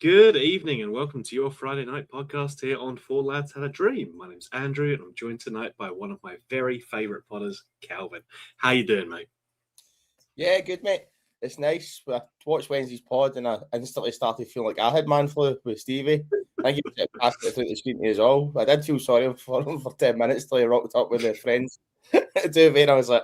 Good evening and welcome to your Friday night podcast here on Four Lads Had a Dream. My name's Andrew and I'm joined tonight by one of my very favourite podders, Calvin. How you doing, mate? Yeah, good, mate. It's nice. I watched Wednesday's pod and I instantly started feeling like I had man flu with Stevie. I think he passed it through the screen to me as well. I did feel sorry for him for 10 minutes till he rocked up with his friends. And I was like,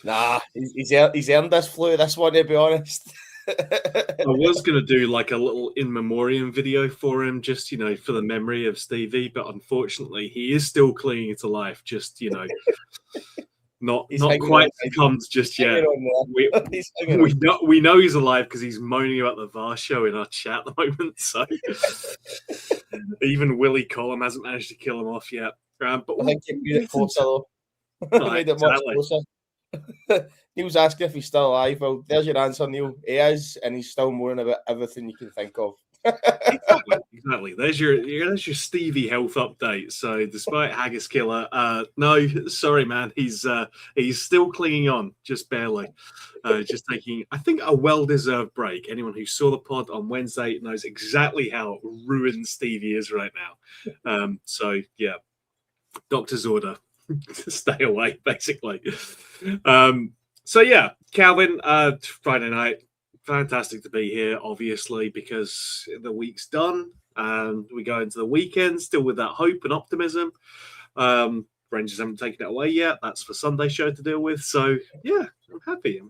nah, he's earned this flu, this one, to be honest. I was going to do like a little in memoriam video for him, just, for the memory of Stevie, but unfortunately he is still clinging to life, just, not quite succumbed just yet. We know he's alive because he's moaning about the VAR show in our chat at the moment, so even Willie Collum hasn't managed to kill him off yet. But I think he made it closer, though. Made it much closer. Neil's asking if he's still alive. Well, there's your answer, Neil. He is, and he's still moaning about everything you can think of. Exactly. There's your Stevie health update. So, despite Haggis Killer, no, sorry, man, he's still clinging on, just barely. Just taking, I think, a well-deserved break. Anyone who saw the pod on Wednesday knows exactly how ruined Stevie is right now. So, yeah, doctor's order. Stay away, basically. So yeah, Calvin, Friday night, fantastic to be here, obviously, because the week's done and we go into the weekend still with that hope and optimism. Rangers haven't taken it away yet. That's for Sunday show to deal with. So yeah, I'm happy.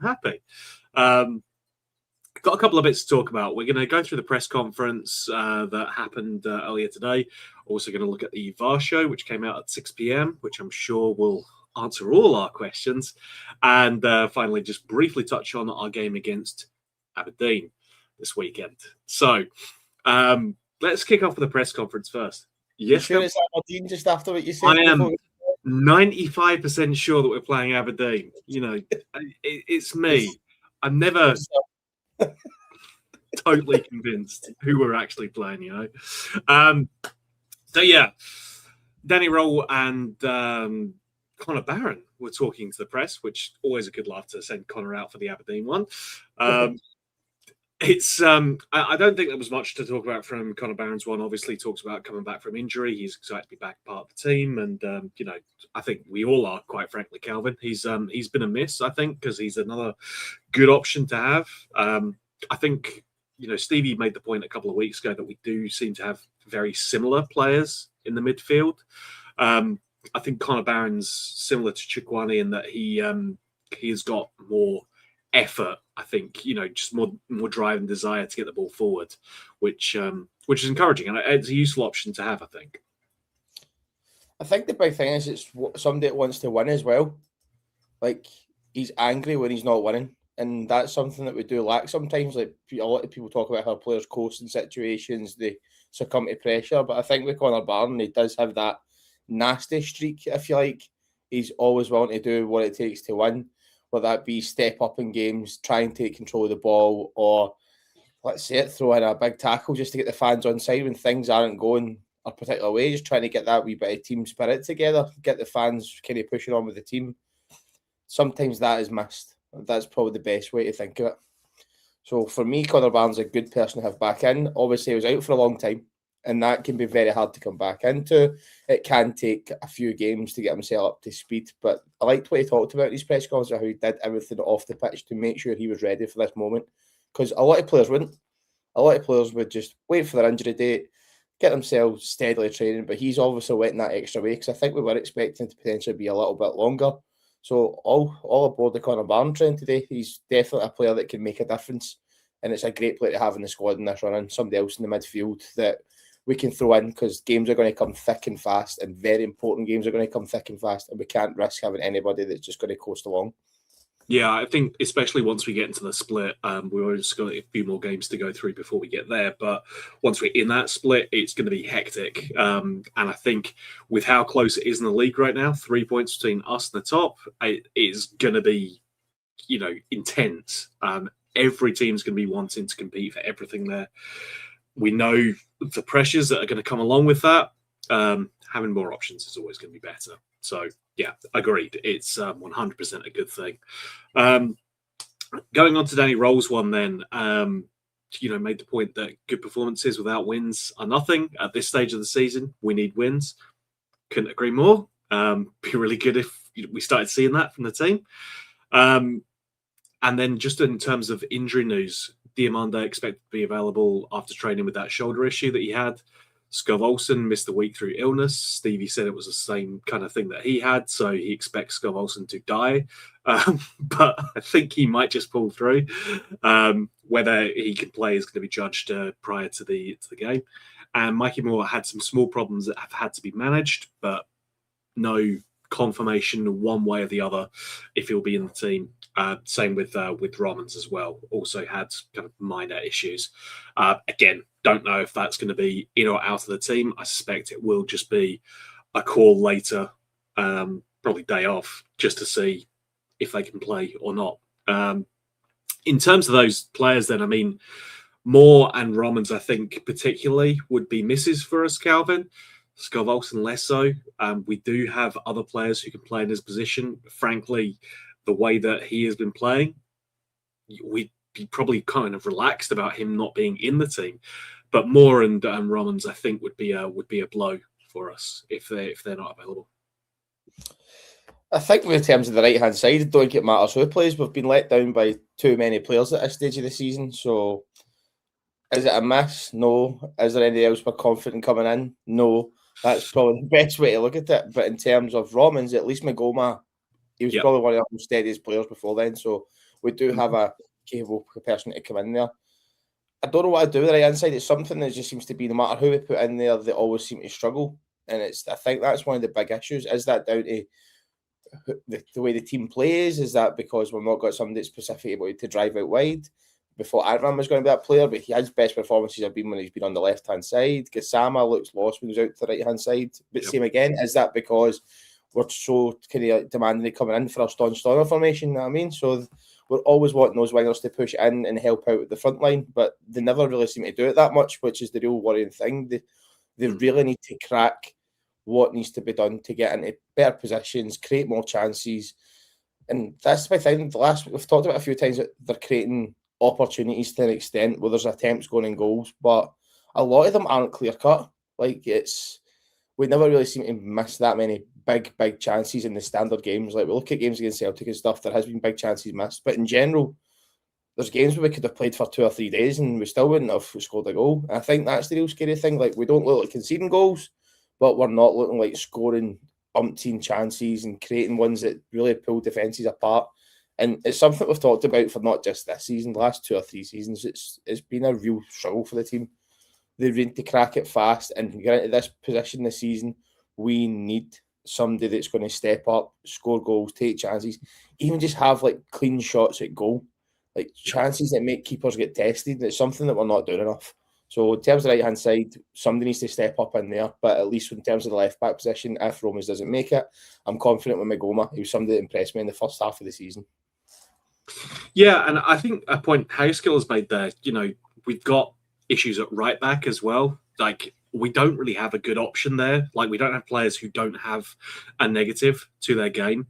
Got a couple of bits to talk about. We're going to go through the press conference that happened earlier today. Also going to look at the VAR show, which came out at 6 p.m., which I'm sure will answer all our questions. And finally, just briefly touch on our game against Aberdeen this weekend. So let's kick off with the press conference first. Yes, sure it's Aberdeen just after what you said? I am 95% sure that we're playing Aberdeen. It's me. I'm never totally convinced who we're actually playing, So yeah, Danny Roll and Connor Barron were talking to the press, which always a good laugh to send Connor out for the Aberdeen one. It's I don't think there was much to talk about from Connor Barron's one. Obviously, talks about coming back from injury. He's excited to be back part of the team, and I think we all are, quite frankly. Calvin, he's been a miss, I think, because he's another good option to have. I think Stevie made the point a couple of weeks ago that we do seem to have very similar players in the midfield. I think Connor Barron's similar to Chukwani in that he has got more effort. I think just more drive and desire to get the ball forward, which is encouraging, and it's a useful option to have. I think the big thing is it's somebody that wants to win as well. Like, he's angry when he's not winning, and that's something that we do lack sometimes. Like, a lot of people talk about how players coast in situations, they succumb to pressure, but I think with Connor Barron, he does have that nasty streak, if you like. He's always willing to do what it takes to win, whether that be step up in games, try and take control of the ball, or let's say it, throw in a big tackle just to get the fans on side when things aren't going a particular way, just trying to get that wee bit of team spirit together, get the fans kind of pushing on with the team. Sometimes that is missed. That's probably the best way to think of it. So for me, Connor Barron's a good person to have back in. Obviously, he was out for a long time, and that can be very hard to come back into. It can take a few games to get himself up to speed, but I liked what he talked about in his press conference, how he did everything off the pitch to make sure he was ready for this moment, because a lot of players wouldn't. A lot of players would just wait for their injury date, get themselves steadily training, but he's obviously went that extra way, because I think we were expecting to potentially be a little bit longer. So all aboard the Connor Barron train today. He's definitely a player that can make a difference, and it's a great player to have in the squad in this run, and somebody else in the midfield that we can throw in, because games are going to come thick and fast, and very important games are going to come thick and fast, and we can't risk having anybody that's just going to coast along. Yeah, I think especially once we get into the split, we've always got a few more games to go through before we get there. But once we're in that split, it's going to be hectic. And I think with how close it is in the league right now, 3 points between us and the top, it is going to be, intense. Every team's going to be wanting to compete for everything there. We know the pressures that are going to come along with that. Having more options is always going to be better. So, yeah, agreed. It's 100% a good thing. Going on to Danny Roll's one then, made the point that good performances without wins are nothing at this stage of the season. We need wins. Couldn't agree more. Be really good if we started seeing that from the team. And then just in terms of injury news, Diamande expected to be available after training with that shoulder issue that he had. Skov Olsen missed the week through illness. Stevie said it was the same kind of thing that he had, so he expects Skov Olsen to die. But I think he might just pull through. Whether he can play is going to be judged prior to the game. And Mikey Moore had some small problems that have had to be managed, but no confirmation one way or the other if he'll be in the team. Same with Romans as well. Also had kind of minor issues. Again, don't know if that's going to be in or out of the team. I suspect it will just be a call later, probably day off, just to see if they can play or not. In terms of those players, then, I mean, Moore and Romans, I think, particularly would be misses for us, Calvin. Skov Olsen less so. We do have other players who can play in his position. Frankly, the way that he has been playing, we'd be probably kind of relaxed about him not being in the team. But Moore and Romans, I think, would be a blow for us if they're not available. I think in terms of the right-hand side, I don't think it matters who plays. We've been let down by too many players at this stage of the season. So is it a miss? No. Is there anything else we're confident coming in? No. That's probably the best way to look at it. But in terms of Romans, at least Magoma, he was probably one of the steadiest players before then. So we do have a capable person to come in there. I don't know what I do with the right-hand side. It's something that just seems to be, no matter who we put in there, they always seem to struggle. And I think that's one of the big issues. Is that down to the way the team plays? Is that because we've not got somebody specific able to drive out wide? Before Adram was going to be that player, but his best performances have been when he's been on the left-hand side. Gassama looks lost when he's out to the right-hand side. But same again, is that because we're so kind of demanding coming in for a Stormer formation? You know what I mean? So we're always wanting those wingers to push in and help out with the front line, but they never really seem to do it that much, which is the real worrying thing. They really need to crack what needs to be done to get into better positions, create more chances. And that's my thing. We've talked about a few times that they're creating opportunities to an extent where there's attempts going in goals, but a lot of them aren't clear cut. Like we never really seem to miss that many big chances in the standard games. Like we look at games against Celtic and stuff, there has been big chances missed, but in general, there's games where we could have played for 2 or 3 days and we still wouldn't have scored a goal. And I think that's the real scary thing. Like we don't look like conceding goals, but we're not looking like scoring umpteen chances and creating ones that really pull defences apart. And it's something we've talked about for not just this season, the last 2 or 3 seasons. It's been a real struggle for the team. They need to crack it fast and get into this position this season. We need somebody that's going to step up, score goals, take chances, even just have like clean shots at goal, like chances that make keepers get tested. It's something that we're not doing enough. So in terms of the right-hand side, somebody needs to step up in there. But at least in terms of the left-back position, if Romans doesn't make it, I'm confident with Magoma. He was somebody that impressed me in the first half of the season. Yeah, and I think a point Housekill has made there, we've got issues at right back as well. Like, we don't really have a good option there. Like, we don't have players who don't have a negative to their game.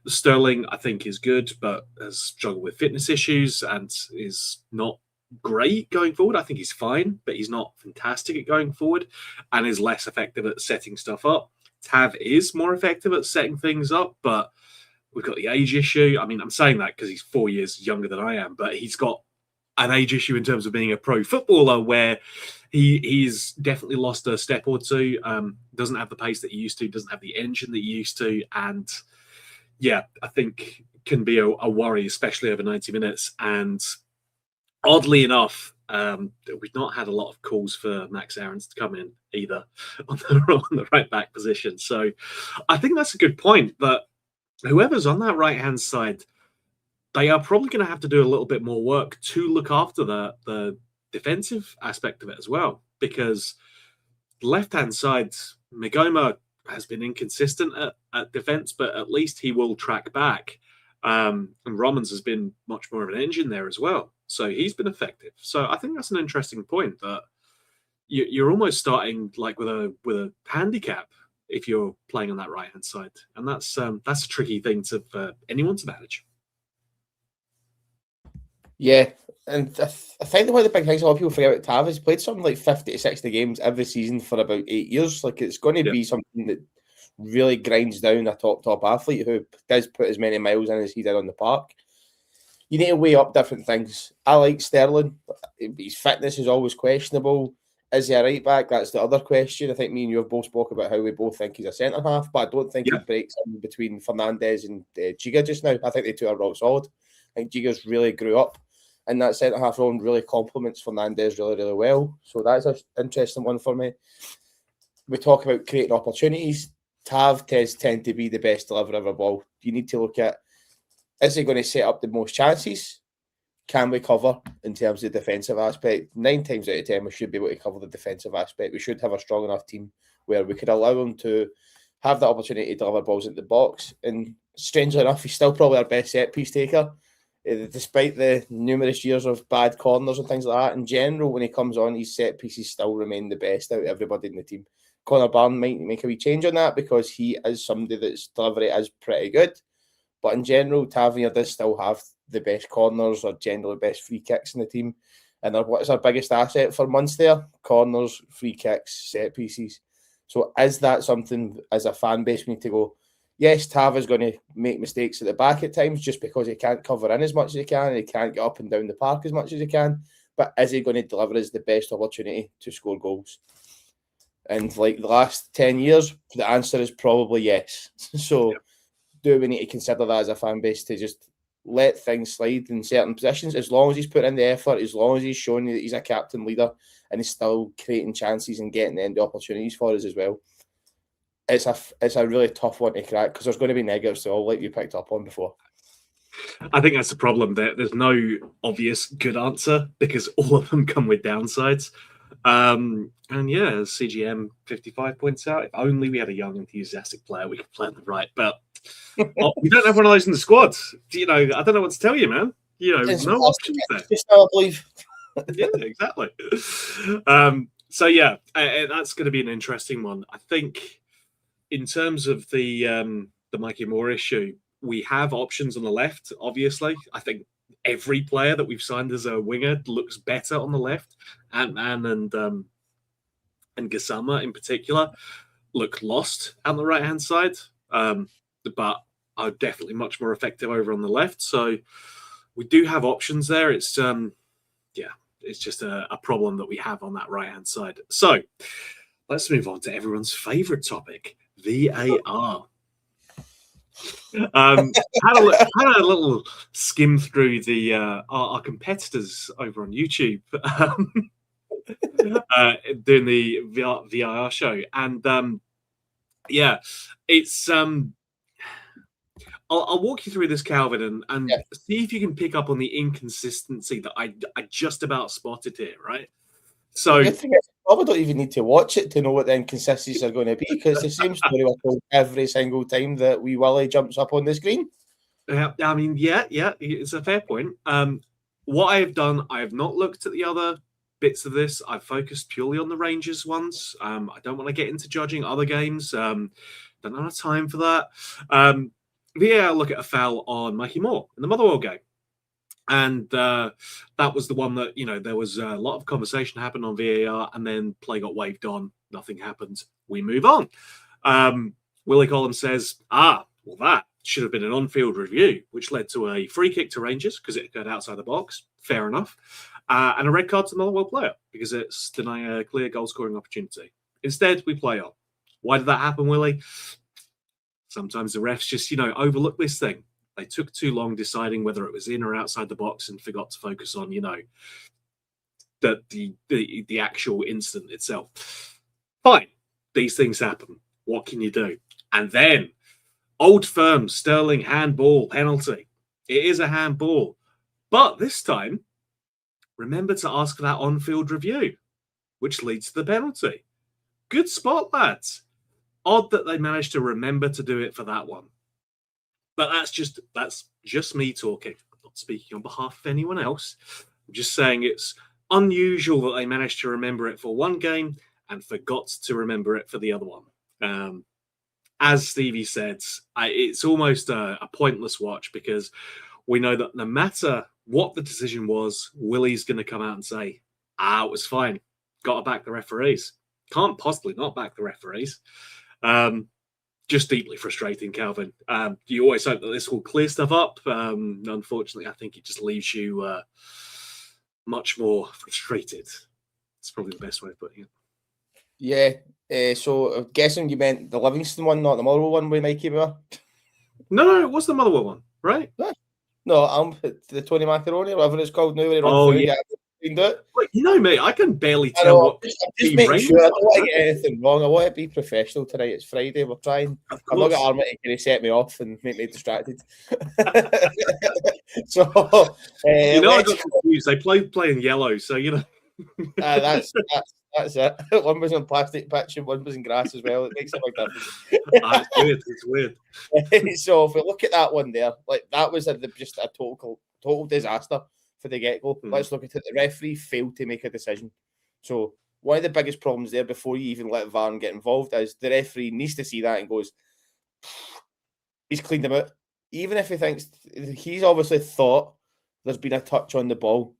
Sterling, I think, is good, but has struggled with fitness issues and is not great going forward. I think he's fine, but he's not fantastic at going forward and is less effective at setting stuff up. Tav is more effective at setting things up, but we've got the age issue. I mean, I'm saying that because he's 4 years younger than I am, but he's got an age issue in terms of being a pro footballer where he's definitely lost a step or two, doesn't have the pace that he used to, doesn't have the engine that he used to. And yeah, I think can be a worry, especially over 90 minutes. And oddly enough, we've not had a lot of calls for Max Aarons to come in either on the right back position. So I think that's a good point that whoever's on that right-hand side, they are probably going to have to do a little bit more work to look after the defensive aspect of it as well, because left-hand side, Magoma has been inconsistent at defense, but at least he will track back. And Romans has been much more of an engine there as well. So he's been effective. So I think that's an interesting point that you're almost starting like with a handicap if you're playing on that right-hand side. And that's a tricky thing for anyone to manage. Yeah, and I think one of the big things a lot of people forget about Tav is played something like 50 to 60 games every season for about 8 years. Like, it's going to be something that really grinds down a top athlete who does put as many miles in as he did on the park. You need to weigh up different things. I like Sterling. His fitness is always questionable. Is he a right back? That's the other question. I think me and you have both spoke about how we both think he's a centre half, but I don't think he breaks in between Fernandes and Giga just now. I think they two are rock solid. I think Giga's really grew up, and that centre half role and really complements Fernandes really, really well. So that's an interesting one for me. We talk about creating opportunities. Tav tend to be the best deliverer of a ball. You need to look at, is he going to set up the most chances? Can we cover in terms of the defensive aspect? 9 times out of 10, we should be able to cover the defensive aspect. We should have a strong enough team where we could allow him to have the opportunity to deliver balls into the box. And strangely enough, he's still probably our best set piece taker, despite the numerous years of bad corners and things like that. In general, when he comes on, his set pieces still remain the best out of everybody in the team. Connor Barn might make a wee change on that because he is somebody that's delivery is pretty good. But in general, Tavernier does still have the best corners or generally best free kicks in the team. And what is our biggest asset for months there? Corners, free kicks, set pieces. So is that something as a fan base we need to go, yes, Tav is going to make mistakes at the back at times just because he can't cover in as much as he can and he can't get up and down the park as much as he can. But is he going to deliver us the best opportunity to score goals? And like the last 10 years, the answer is probably yes. So do we need to consider that as a fan base to just let things slide in certain positions as long as he's put in the effort, as long as he's showing that he's a captain leader and he's still creating chances and getting the end opportunities for us as well. It's a really tough one to crack because there's going to be negatives to all, like you picked up on before. I think that's the problem. There's no obvious good answer because all of them come with downsides. And yeah, as CGM 55 points out, if only we had a young, enthusiastic player, we could plan the right. But we don't have one of those in the squad. You know, I don't know what to tell you, man. You know, no options there. I believe. Yeah, exactly. So yeah, that's going to be an interesting one. I think in terms of the Mikey Moore issue, we have options on the left. Obviously, I think every player that we've signed as a winger looks better on the left. Ant-Man and Gassama in particular look lost on the right-hand side, but are definitely much more effective over on the left. So we do have options there. It's it's just a problem that we have on that right-hand side. So let's move on to everyone's favorite topic, VAR. Had a little skim through the our competitors over on YouTube doing the VAR show, and yeah, it's I'll walk you through this, Calvin, and see if you can pick up on the inconsistency that I just about spotted here, right? So the thing is, I probably don't even need to watch it to know what the inconsistencies are going to be because the same story we're told every single time that wee Willie jumps up on the screen. I mean, yeah, it's a fair point. What I have done, I have not looked at the other bits of this. I've focused purely on the Rangers ones. I don't want to get into judging other games. Don't have time for that. VAR look at a foul on Mikey Moore in the Motherwell game. And that was the one that, you know, there was a lot of conversation happened on VAR and then play got waved on. Nothing happened. We move on. Willie Collins says, well, that should have been an on-field review, which led to a free kick to Rangers because it got outside the box. Fair enough. And a red card to the Motherwell player because it's denying a clear goal-scoring opportunity. Instead, we play on. Why did that happen, Willie? Sometimes the refs just, you know, overlook this thing. They took too long deciding whether it was in or outside the box and forgot to focus on, you know, the actual incident itself. Fine. These things happen. What can you do? And then, Old Firm, Sterling, handball, penalty. It is a handball. But this time, remember to ask for that on-field review, which leads to the penalty. Good spot, lads. Odd that they managed to remember to do it for that one. But that's just me talking. I'm not speaking on behalf of anyone else. I'm just saying it's unusual that they managed to remember it for one game and forgot to remember it for the other one. As Stevie said, it's almost a pointless watch because we know that no matter what the decision was, Willie's going to come out and say, it was fine. Got to back the referees. Can't possibly not back the referees. Just deeply frustrating, Calvin. You always hope that this will clear stuff up. Unfortunately, I think it just leaves you much more frustrated. It's probably the best way of putting it. Yeah. So I'm guessing you meant the Livingston one, not the Motherwell one with Mikey Moore? No, it was the Motherwell one, right? No, I'm the Tony Macaroni, whatever it's called now. Where he Oh, through, yeah. Look, you know me, I can barely tell what. I'm just making sure I don't want to get anything wrong. I want to be professional tonight. It's Friday. We're trying. I'm not going to arm it to set me off and make me distracted. So, I got confused. They playing yellow, so that's it. One was on plastic pitch and one was in grass as well. It makes a big difference. It's weird. So if we look at that one there, like that was just a total disaster for the get-go. Let's look at it. The referee failed to make a decision. So one of the biggest problems there before you even let VAR get involved is the referee needs to see that and goes, he's cleaned him out. Even if he thinks, he's obviously thought there's been a touch on the ball,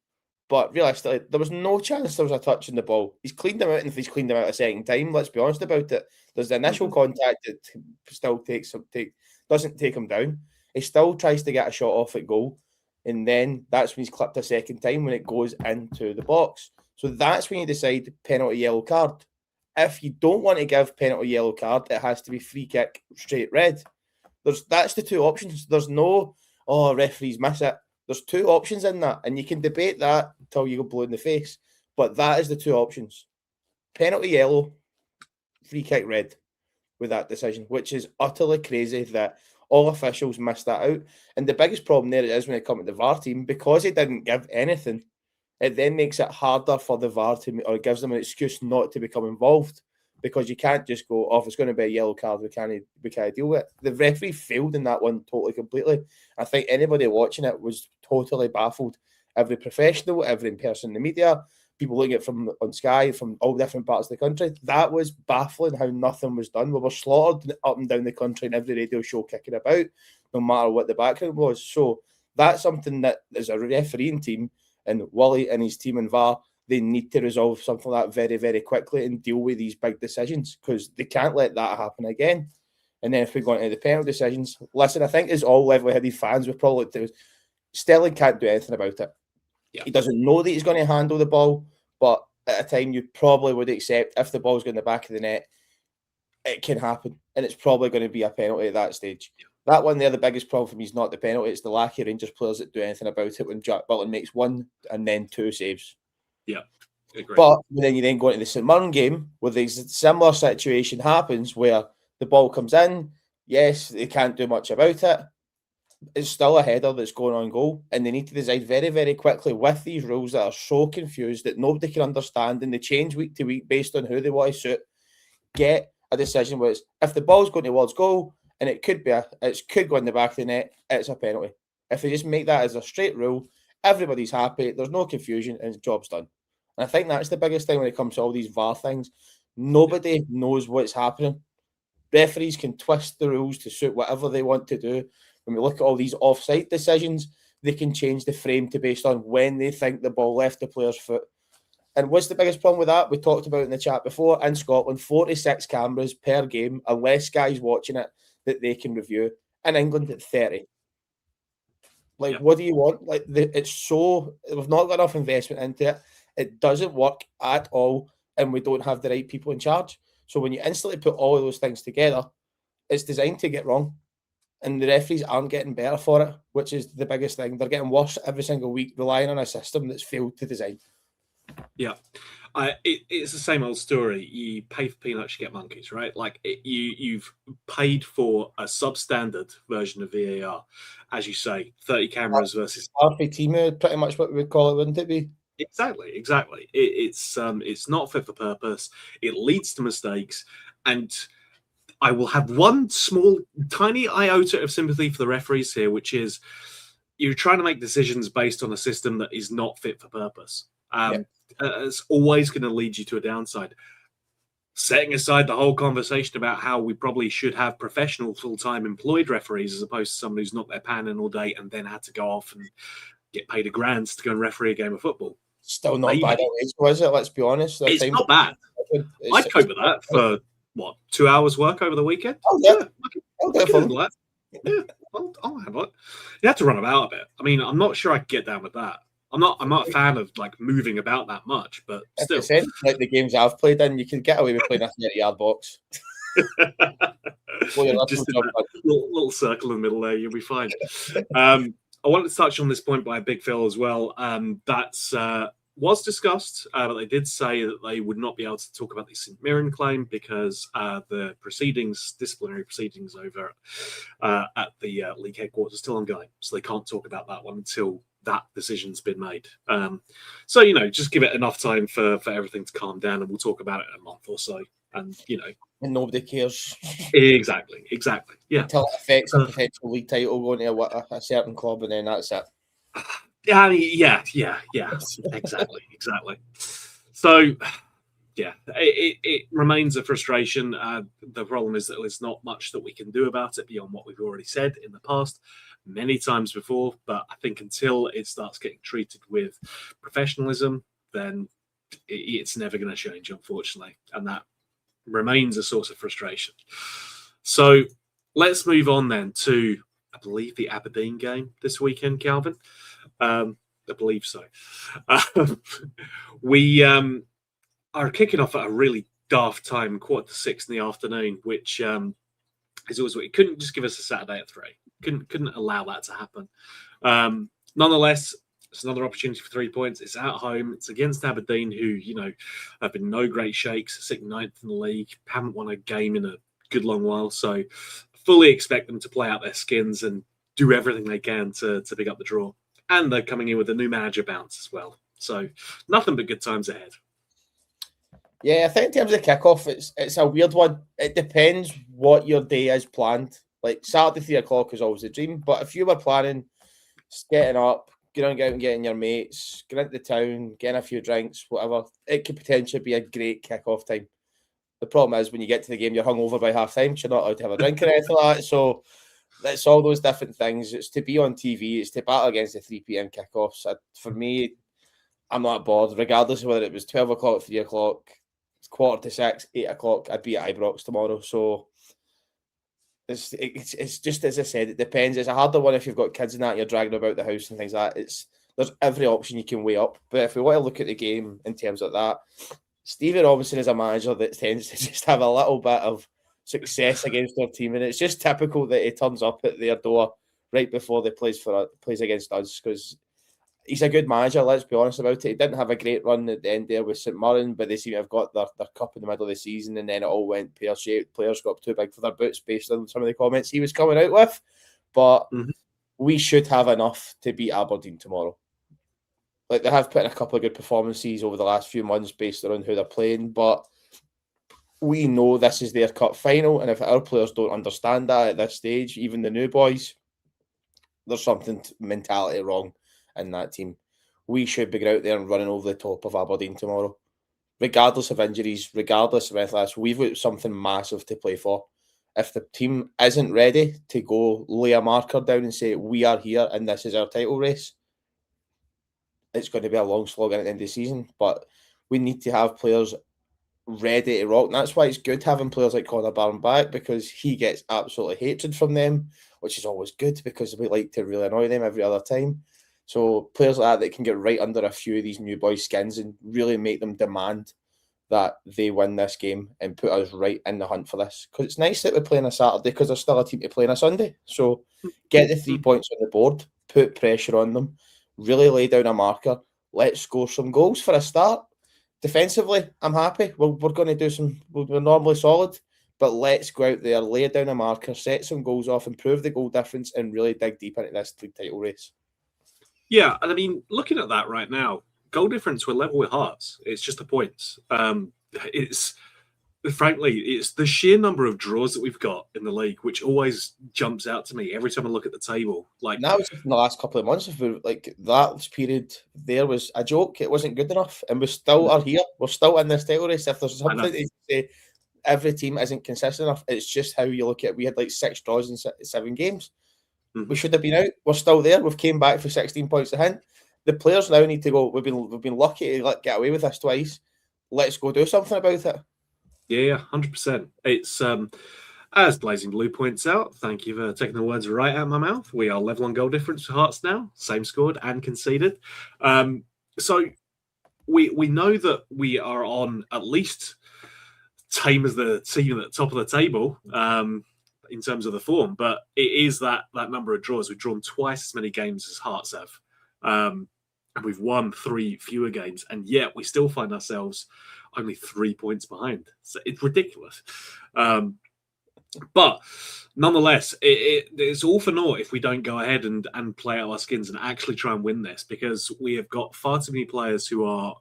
but realistically, there was no chance there was a touch on the ball. He's cleaned him out, and if he's cleaned him out a second time, let's be honest about it. There's the initial contact that still doesn't take him down. He still tries to get a shot off at goal. And then that's when he's clipped a second time when it goes into the box. So that's when you decide penalty yellow card. If you don't want to give penalty yellow card, it has to be free kick, straight red. That's the two options. There's no, referees miss it. There's two options in that. And you can debate that until you go blue in the face. But that is the two options. Penalty yellow, free kick red with that decision, which is utterly crazy that all officials missed that out. And the biggest problem there is when it comes to the VAR team, because he didn't give anything, it then makes it harder for the VAR team, or it gives them an excuse not to become involved, because you can't just go, if it's going to be a yellow card, we can't deal with it. The referee failed in that one totally, completely. I think anybody watching it was totally baffled. Every professional, every person in the media, people looking at it from on Sky, from all different parts of the country, that was baffling how nothing was done. We were slaughtered up and down the country in every radio show kicking about, no matter what the background was. So that's something that, as a refereeing team, and Wally and his team in VAR, they need to resolve something like that very, very quickly and deal with these big decisions, because they can't let that happen again. And then if we go into the penalty decisions, listen, I think as all level-headed fans, we probably do. Sterling can't do anything about it. Yeah. He doesn't know that he's going to handle the ball, but at a time you probably would accept if the ball's going in the back of the net, it can happen, and it's probably going to be a penalty at that stage. Yeah. That one there, the biggest problem for me is not the penalty, it's the lack of Rangers players that do anything about it when Jack Butland makes one and then two saves. Yeah, agree. But then you then go into the St Mirren game where the similar situation happens where the ball comes in, yes, they can't do much about it. It's still a header that's going on goal, and they need to decide very, very quickly with these rules that are so confused that nobody can understand, and they change week to week based on who they want to suit. Get a decision where it's, if the ball's going towards goal and it could go in the back of the net, it's a penalty. If they just make that as a straight rule, everybody's happy, there's no confusion, and the job's done. And I think that's the biggest thing when it comes to all these VAR things. Nobody knows what's happening. Referees can twist the rules to suit whatever they want to do. When we look at all these offside decisions, they can change the frame to based on when they think the ball left the player's foot. And what's the biggest problem with that? We talked about in the chat before, in Scotland, 46 cameras per game, and less guys watching it that they can review. In England, at 30. Like, what do you want? Like, it's so, we've not got enough investment into it. It doesn't work at all, and we don't have the right people in charge. So when you instantly put all of those things together, it's designed to get wrong. And the referees aren't getting better for it, which is the biggest thing. They're getting worse every single week, relying on a system that's failed to design. Yeah. It's the same old story. You pay for peanuts, you get monkeys, right? Like, you've paid for a substandard version of VAR. As you say, 30 cameras versus... RP pretty much what we would call it, wouldn't it be? Exactly. It's not fit for purpose. It leads to mistakes. And I will have one small, tiny iota of sympathy for the referees here, which is you're trying to make decisions based on a system that is not fit for purpose. It's always going to lead you to a downside. Setting aside the whole conversation about how we probably should have professional full-time employed referees as opposed to someone who's not their pan in all day and then had to go off and get paid $1,000 to go and referee a game of football. Still not bad, was it? Let's be honest. It's not bad. I'd cope with that for what, 2 hours work over the weekend? Oh yeah, I'll handle that. Yeah, I'll handle it. You have to run about a bit. I mean, I'm not sure I could get down with that. I'm not a fan of like moving about that much, but still, like the games I've played in, you can get away with playing a 30-yard box. Just in that little circle in the middle there, you'll be fine. I wanted to touch on this point by Big Phil as well. That's was discussed, but they did say that they would not be able to talk about the St Mirren claim because the disciplinary proceedings over at the league headquarters are still ongoing. So they can't talk about that one until that decision's been made. So, just give it enough time for everything to calm down, and we'll talk about it in a month or so. And, and nobody cares. Exactly. Yeah. Until it affects a potential league title going to a certain club, and then that's it. Yeah, exactly. So, yeah, it remains a frustration. The problem is that there's not much that we can do about it beyond what we've already said in the past many times before. But I think until it starts getting treated with professionalism, then it's never going to change, unfortunately. And that remains a source of frustration. So let's move on then to, I believe, the Aberdeen game this weekend, Calvin. I believe so. We are kicking off at a really daft time, 6:15 in the afternoon, which is always what you couldn't just give us a Saturday at 3. Couldn't allow that to happen. Nonetheless, it's another opportunity for 3 points. It's at home. It's against Aberdeen, who have been no great shakes, sitting 9th in the league, haven't won a game in a good long while. So, fully expect them to play out their skins and do everything they can to pick up the draw. And they're coming in with a new manager bounce as well. So, nothing but good times ahead. Yeah, I think in terms of kickoff, it's a weird one. It depends what your day is planned. Like Saturday 3 o'clock is always a dream, but if you were planning getting up, getting out and getting your mates, getting into the town, getting a few drinks, whatever, it could potentially be a great kickoff time. The problem is when you get to the game, you're hungover by half time, so you're not allowed to have a drink or anything like that. So it's all those different things. It's to be on TV, it's to battle against the 3 p.m. kickoffs. For me, I'm not bored, regardless of whether it was 12 o'clock, 3 o'clock, 5:45, 8 o'clock. I'd be at Ibrox tomorrow. So it's just as I said, it depends. It's a harder one if you've got kids and that you're dragging about the house and things like that. There's every option you can weigh up. But if we want to look at the game in terms of that, Stevie Robinson is a manager that tends to just have a little bit of success against their team, and it's just typical that he turns up at their door right before they plays against us, because he's a good manager. Let's be honest about it. He didn't have a great run at the end there with St Mirren, but they seem to have got their cup in the middle of the season, and then it all went pear-shaped. Players got too big for their boots based on some of the comments he was coming out with. But we should have enough to beat Aberdeen tomorrow. Like, they have put in a couple of good performances over the last few months based around who they're playing, but we know this is their cup final, and if our players don't understand that at this stage, even the new boys, there's something mentality wrong in that team. We should be out there and running over the top of Aberdeen tomorrow, regardless of injuries, regardless of anything else. We've got something massive to play for. If the team isn't ready to go lay a marker down and say we are here and this is our title race, it's going to be a long slog at the end of the season. But we need to have players ready to rock. And that's why it's good having players like Connor Barron back, because he gets absolutely hatred from them, which is always good because we like to really annoy them every other time. So players like that can get right under a few of these new boys' skins and really make them demand that they win this game and put us right in the hunt for this. Because it's nice that we're playing a Saturday because there's still a team to play on a Sunday. So get the 3 points on the board, put pressure on them, really lay down a marker, let's score some goals for a start. Defensively, I'm happy. We're going to do we're normally solid, but let's go out there, lay down a marker, set some goals off, improve the goal difference, and really dig deep into this league title race. Yeah, and I mean, looking at that right now, goal difference, we're level with Hearts. It's just the points. It's the sheer number of draws that we've got in the league, which always jumps out to me every time I look at the table. Like, now, in the last couple of months, like that period there was a joke. It wasn't good enough, and we still are here. We're still in this title race. If there's something to say, every team isn't consistent enough. It's just how you look at it. We had like 6 draws in 7 games. We should have been out. We're still there. We've came back for 16 points a hint. The players now need to go. We've been lucky to get away with this twice. Let's go do something about it. Yeah, 100%. It's as Blazing Blue points out. Thank you for taking the words right out of my mouth. We are level on goal difference for Hearts now. Same scored and conceded. So we know that we are on at least same as the team at the top of the table in terms of the form, but it is that number of draws. We've drawn twice as many games as Hearts have, and we've won 3 fewer games, and yet we still find ourselves only 3 points behind. So it's ridiculous. But nonetheless, it's all for naught if we don't go ahead and play out our skins and actually try and win this, because we have got far too many players who are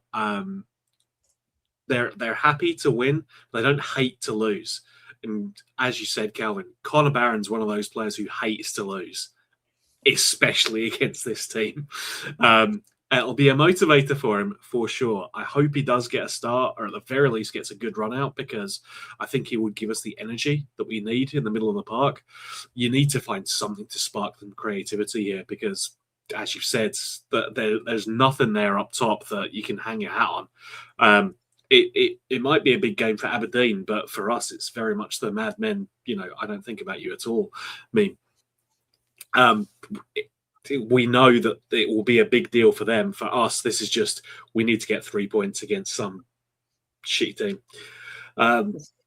they're happy to win. They don't hate to lose. And as you said, Calvin, Connor Barron's one of those players who hates to lose, especially against this team. It'll be a motivator for him, for sure. I hope he does get a start, or at the very least gets a good run out, because I think he would give us the energy that we need in the middle of the park. You need to find something to spark some creativity here, because, as you've said, there's nothing there up top that you can hang your hat on. It might be a big game for Aberdeen, but for us, it's very much the madmen. I don't think about you at all. I mean, we know that it will be a big deal for them. For us, this is just, we need to get 3 points against some shitty team.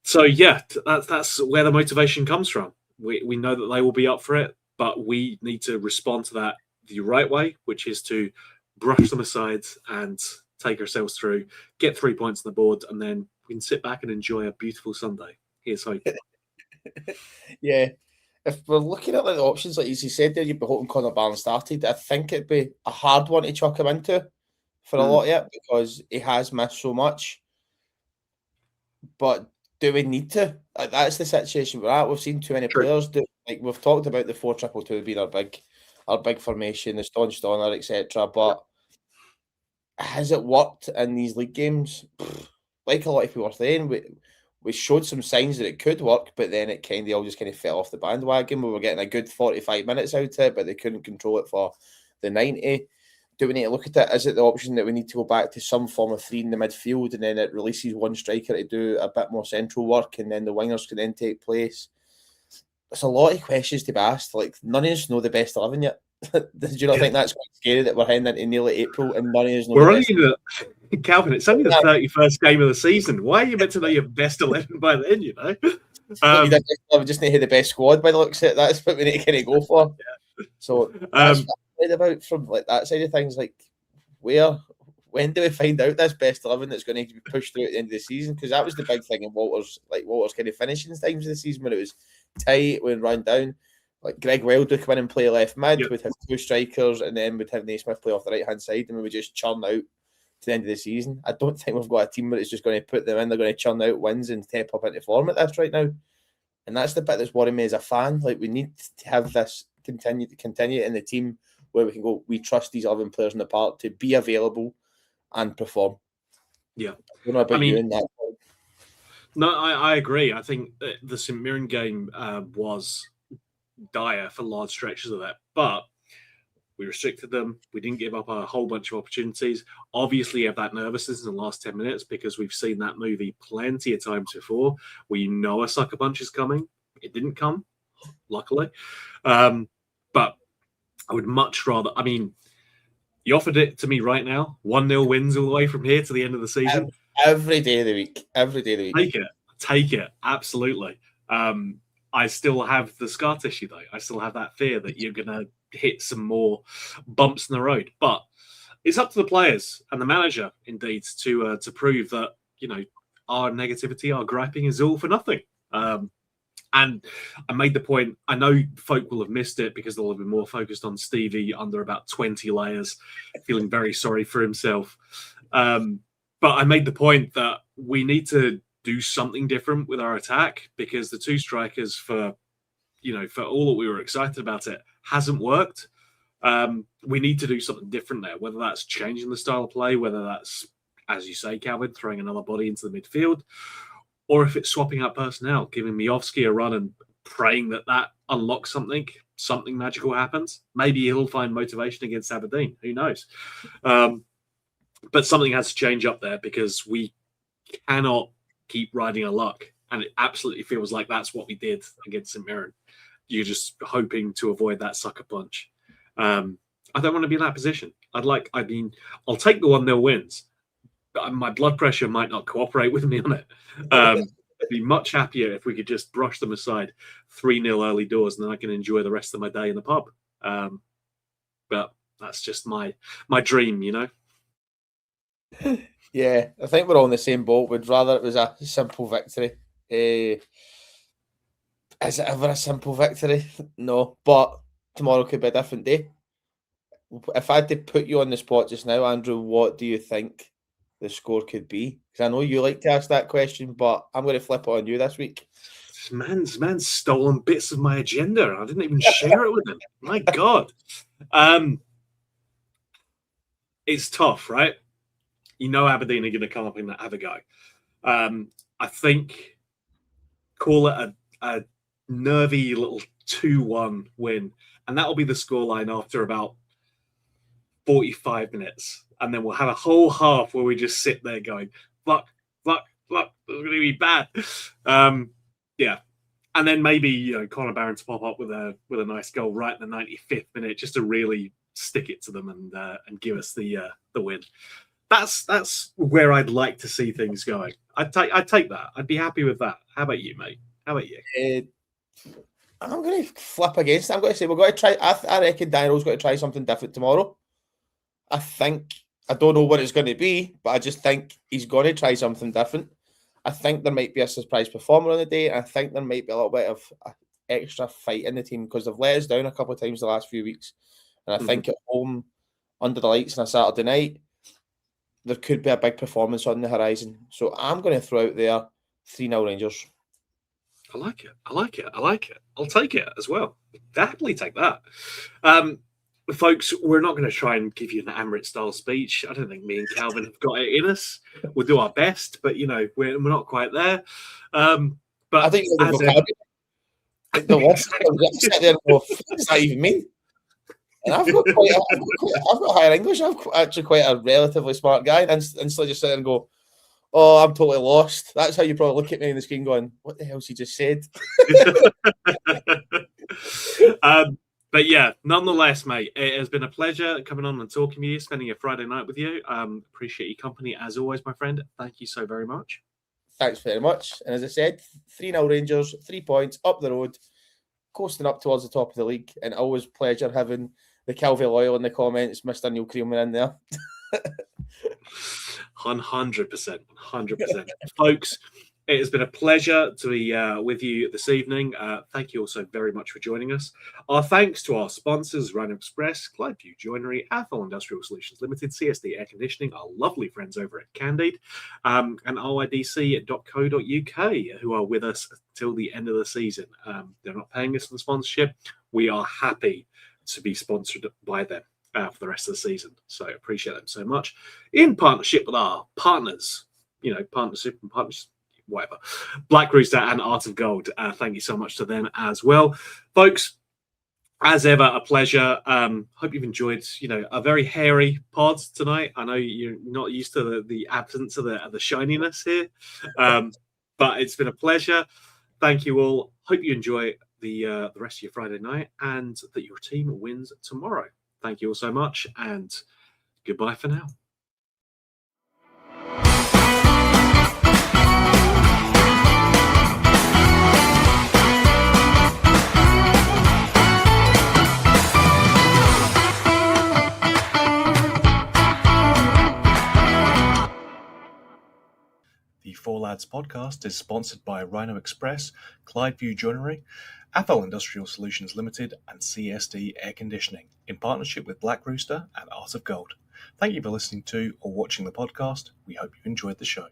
So yeah, that's where the motivation comes from. We know that they will be up for it, but we need to respond to that the right way, which is to brush them aside and take ourselves through, get 3 points on the board, and then we can sit back and enjoy a beautiful Sunday. Here's hope. Yeah. If we're looking at the options, like you said there, you'd be hoping Connor Barron started. I think it'd be a hard one to chuck him into for a lot of it, because he has missed so much. But do we need to? That's the situation we're at. We've seen too many players do. Like, we've talked about the 4-2-2 being our big formation, the staunch Donner, etc. But has it worked in these league games? Like a lot of people were saying, we showed some signs that it could work, but then it all just fell off the bandwagon. We were getting a good 45 minutes out of it, but they couldn't control it for the 90. Do we need to look at it? Is it the option that we need to go back to some form of 3 in the midfield, and then it releases one striker to do a bit more central work, and then the wingers can then take place? There's a lot of questions to be asked. Like, none of us know the best 11 yet. Do you not think that's quite scary that we're heading into nearly April and none of us know? We're only Calvin, it's only the 31st game of the season. Why are you meant to know your best 11 by then, we just need to have the best squad by the looks of it. That's what we need to go for. Yeah. So that's what I'm about from that side of things. Like, when do we find out this best 11 that's going to be pushed through at the end of the season? Because that was the big thing in Walter's finishing times of the season, when it was tight, when run down. Like, Greg Wild would come in and play left mid, we'd have 2 strikers, and then we'd have Naismith play off the right hand side, and we would just churn out to the end of the season. I don't think we've got a team that is just going to put them in. They're going to churn out wins and step up into form at this right now. And that's the bit that's worrying me as a fan. Like, we need to have this continue in the team where we can go, we trust these 11 players in the park to be available and perform. Yeah. I don't know about you in that. No, I agree. I think the St Mirren game was dire for large stretches of that, but we restricted them. We didn't give up a whole bunch of opportunities. Obviously, you have that nervousness in the last 10 minutes, because we've seen that movie plenty of times before. We know a sucker punch is coming. It didn't come, luckily. But I would much rather, you offered it to me right now. 1-0 wins all the way from here to the end of the season. Every day of the week. Take it. Absolutely. I still have the scar tissue, though. I still have that fear that you're going to hit some more bumps in the road. But it's up to the players and the manager, indeed, to prove that, our negativity, our griping is all for nothing. And I made the point, I know folk will have missed it because they'll have been more focused on Stevie under about 20 layers, feeling very sorry for himself. But I made the point that we need to do something different with our attack, because the 2 strikers for all that we were excited about it hasn't worked. We need to do something different there, whether that's changing the style of play, whether that's, as you say, Calvin, throwing another body into the midfield, or if it's swapping out personnel, giving Miovski a run and praying that unlocks something. something magical happens. Maybe he'll find motivation against Aberdeen. Who knows? But something has to change up there because we cannot keep riding our luck. And it absolutely feels like that's what we did against St Mirren. You're just hoping to avoid that sucker punch. I don't want to be in that position. I'll take the 1-0 wins. But my blood pressure might not cooperate with me on it. I'd be much happier if we could just brush them aside 3-0 early doors, and then I can enjoy the rest of my day in the pub. But that's just my dream, you know? Yeah, I think we're all in the same boat. We'd rather it was a simple victory. Is it ever a simple victory? No, but tomorrow could be a different day. If I had to put you on the spot just now, Andrew, what do you think the score could be? Because I know you like to ask that question, but I'm going to flip it on you this week. Man's stolen bits of my agenda. I didn't even share it with him. My God. It's tough, right? You know Aberdeen are going to come up and have a go. I think call it a nervy little 2-1 win, and that'll be the scoreline after about 45 minutes. And then we'll have a whole half where we just sit there going, fuck, it's going to be bad. Yeah. And then maybe, Conor Barron to pop up with a nice goal right in the 95th minute just to really stick it to them and give us the win. That's where I'd like to see things going. I'd take that. I'd be happy with that. How about you, mate? How about you? I'm going to flip against it. I'm going to say we're going to try. I reckon Daniel's going to try something different tomorrow. I don't know what it's going to be, but I just think he's going to try something different. I think there might be a surprise performer on the day, and I think there might be a little bit of extra fight in the team because they've let us down a couple of times the last few weeks. And I think at home, under the lights on a Saturday night, there could be a big performance on the horizon. So I'm going to throw out there 3-0 Rangers. I like it. I'll take it as well. Definitely take that. Folks, we're not going to try and give you an Amrit-style speech. I don't think me and Calvin have got it in us. We'll do our best, but, we're not quite there. But I think the worst sit there and go, what does that even mean? And I've got higher English. I'm actually quite a relatively smart guy. And instantly just sit there and go, oh, I'm totally lost. That's how you probably look at me on the screen going, what the hell's he just said? But yeah, nonetheless, mate, it has been a pleasure coming on and talking to you, spending a Friday night with you. Appreciate your company as always, my friend. Thank you so very much. Thanks very much. And as I said, 3-0 Rangers, 3 points up the road, coasting up towards the top of the league. And always pleasure having the Calvi Loyal in the comments, Mr. Neil Creelman in there. 100%. Folks, it has been a pleasure to be with you this evening. Thank you all so very much for joining us. Our thanks to our sponsors, Rhino Express, Clydeview Joinery, Athol Industrial Solutions Limited, CSD Air Conditioning, our lovely friends over at Candide, and RIDC.co.uk, who are with us till the end of the season. They're not paying us for the sponsorship. We are happy to be sponsored by them for the rest of the season. So I appreciate them so much. In partnership with our partners, partnership and partners, whatever, Black Rooster and Art of Gold. Thank you so much to them as well. Folks, as ever, a pleasure. Hope you've enjoyed, a very hairy pod tonight. I know you're not used to the absence of the shininess here, but it's been a pleasure. Thank you all. Hope you enjoy the rest of your Friday night and that your team wins tomorrow. Thank you all so much, and goodbye for now. The Four Lads podcast is sponsored by Rhino Express, Clydeview Joinery, Athol Industrial Solutions Limited, and CSD Air Conditioning, in partnership with Black Rooster and Art of Gold. Thank you for listening to or watching the podcast. We hope you enjoyed the show.